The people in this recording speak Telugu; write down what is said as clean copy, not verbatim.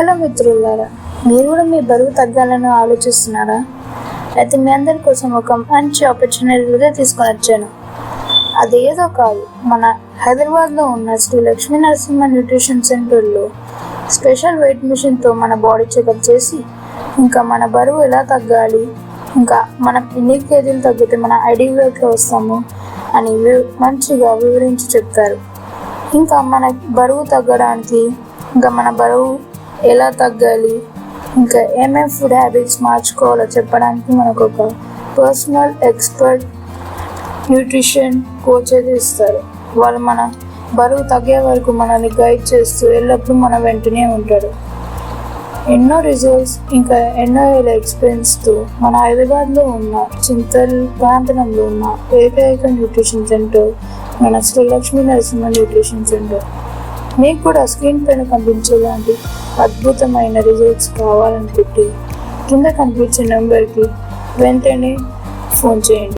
హలో మిత్రులారా, మీరు కూడా మీ బరువు తగ్గాలని ఆలోచిస్తున్నారా? అయితే మీ అందరి కోసం ఒక మంచి ఆపర్చునిటీ తీసుకొని వచ్చాను. అదేదో కాదు, మన హైదరాబాద్లో ఉన్న శ్రీ లక్ష్మీ నరసింహ న్యూట్రిషన్ సెంటర్లో స్పెషల్ వెయిట్ మిషన్తో మన బాడీ చెకప్ చేసి, ఇంకా మన బరువు ఎలా తగ్గాలి, ఇంకా మనం ఎన్ని కేజీలు తగ్గితే మన ఐడియల్ వెయిట్లో వస్తాము అని మంచిగా వివరించి చెప్తారు. ఇంకా మన బరువు తగ్గడానికి, ఇంకా మన బరువు ఎలా తగ్గాలి, ఇంకా ఏమేమి ఫుడ్ హ్యాబిట్స్ మార్చుకోవాలో చెప్పడానికి మనకు ఒక పర్సనల్ ఎక్స్పర్ట్ న్యూట్రిషన్ కోచ్ అయితే ఇస్తారు. వాళ్ళు మన బరువు తగ్గే వరకు మనల్ని గైడ్ చేస్తూ ఎల్లప్పుడూ మన వెంటనే ఉంటారు. ఎన్నో రిజల్ట్స్, ఇంకా ఎన్నో ఏళ్ళ ఎక్స్పీరియన్స్తో మన హైదరాబాద్లో ఉన్న చింతల్ ప్రాంతంలో ఉన్న ఏకైక న్యూట్రిషన్ సెంటర్ మన శ్రీ లక్ష్మీ నరసింహ న్యూట్రిషన్ సెంటర్. మీకు కూడా స్క్రీన్ పైన కనిపించేలాంటి అద్భుతమైన రిజల్ట్స్ కావాలనుకుంటే కింద కనిపించే నెంబర్కి వెంటనే ఫోన్ చేయండి.